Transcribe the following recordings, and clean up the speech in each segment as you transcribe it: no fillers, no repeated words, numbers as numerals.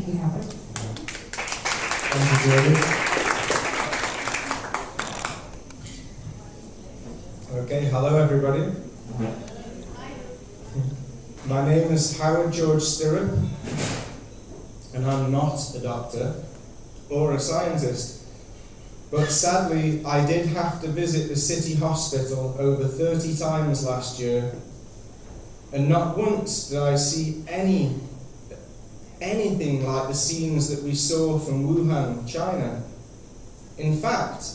Thank you, Howard. Thank you, Jodie. Okay, hello everybody. My name is Howard George Stirrup, and I'm not a doctor or a scientist, but sadly I did have to visit the city hospital over 30 times last year, and not once did I see anything like the scenes that we saw from Wuhan, China. In fact,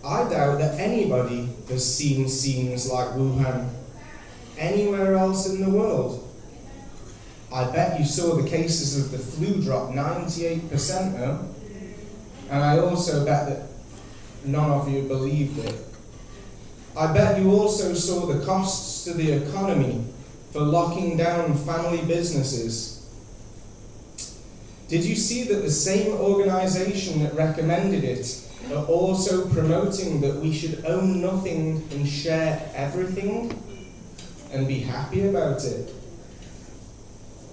I doubt that anybody has seen scenes like Wuhan anywhere else in the world. I bet you saw the cases of the flu drop 98% though, and I also bet that none of you believed it. I bet you also saw the costs to the economy for locking down family businesses. Did you see that the same organization that recommended it are also promoting that we should own nothing and share everything and be happy about it?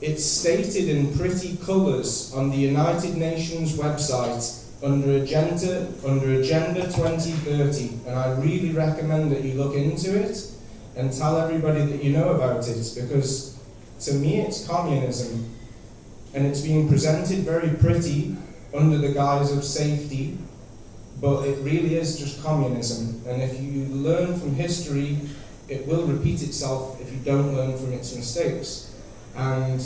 It's stated in pretty colours on the United Nations website under Agenda 2030, and I really recommend that you look into it and tell everybody that you know about it, because to me it's communism, and it's being presented very pretty under the guise of safety, but it really is just communism. And if you learn from history, it will repeat itself if you don't learn from its mistakes. And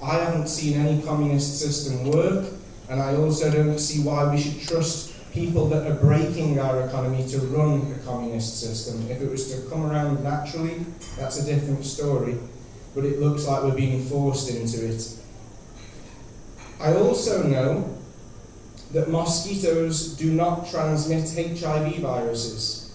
I haven't seen any communist system work, and I also don't see why we should trust people that are breaking our economy to run a communist system. If it was to come around naturally, that's a different story, but it looks like we're being forced into it. I also know that mosquitoes do not transmit HIV viruses.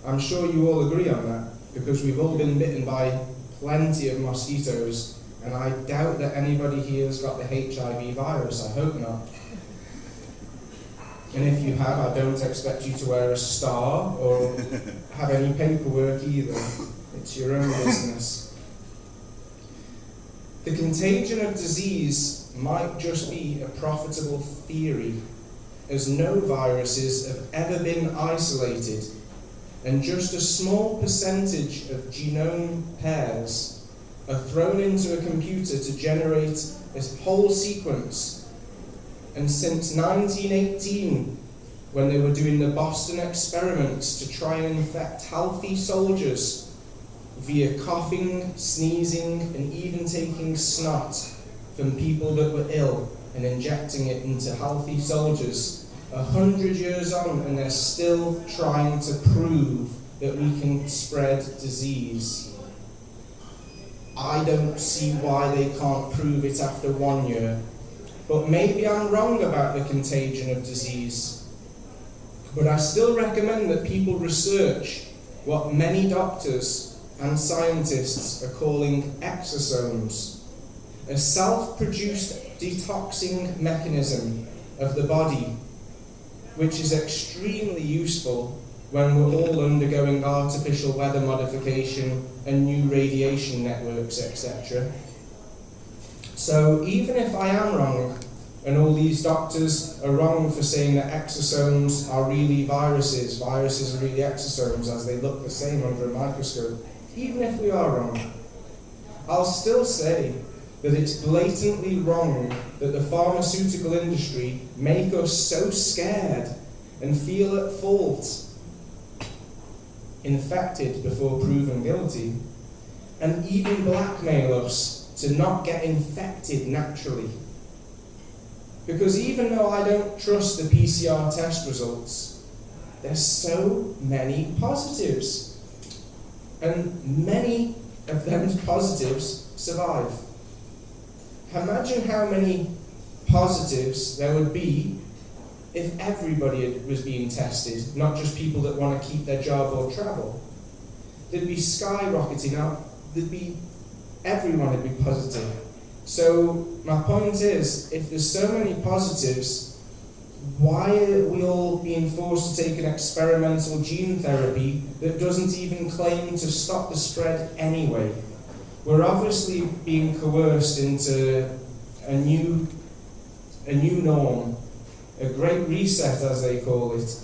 I'm sure you all agree on that, because we've all been bitten by plenty of mosquitoes, and I doubt that anybody here has got the HIV virus. I hope not. And if you have, I don't expect you to wear a star or have any paperwork either. It's your own business. The contagion of disease might just be a profitable theory, as no viruses have ever been isolated, and just a small percentage of genome pairs are thrown into a computer to generate a whole sequence. And since 1918, when they were doing the Boston experiments to try and infect healthy soldiers via coughing, sneezing, and even taking snot from people that were ill and injecting it into healthy soldiers, 100 years on, and they're still trying to prove that we can spread disease. I don't see why they can't prove it after 1 year, but maybe I'm wrong about the contagion of disease. But I still recommend that people research what many doctors and scientists are calling exosomes, a self-produced detoxing mechanism of the body, which is extremely useful when we're all undergoing artificial weather modification and new radiation networks, etc. So even if I am wrong, and all these doctors are wrong for saying that exosomes are really viruses are really exosomes as they look the same under a microscope, even if we are wrong, I'll still say that it's blatantly wrong that the pharmaceutical industry make us so scared and feel at fault, infected before proven guilty, and even blackmail us to not get infected naturally. Because even though I don't trust the PCR test results, there's so many positives, and many of them positives survive. Imagine how many positives there would be if everybody was being tested, not just people that want to keep their job or travel. They'd be skyrocketing up. Everyone would be positive. So my point is, if there's so many positives, why are we all being forced to take an experimental gene therapy that doesn't even claim to stop the spread anyway? We're obviously being coerced into a new norm, a great reset as they call it.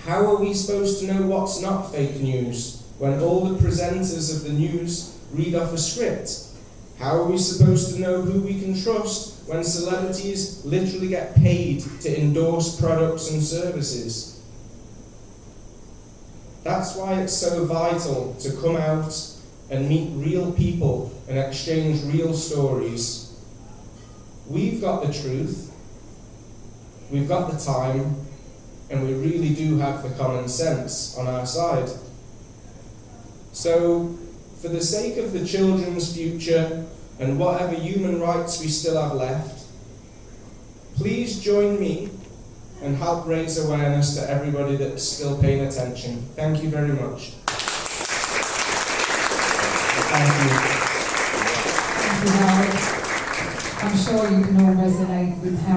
How are we supposed to know what's not fake news when all the presenters of the news read off a script? How are we supposed to know who we can trust when celebrities literally get paid to endorse products and services? That's why it's so vital to come out and meet real people and exchange real stories. We've got the truth, we've got the time, and we really do have the common sense on our side. So, for the sake of the children's future and whatever human rights we still have left, please join me and help raise awareness to everybody that's still paying attention. Thank you very much. Thank you. Thank you, Howard. I'm sure you can all resonate with Howard.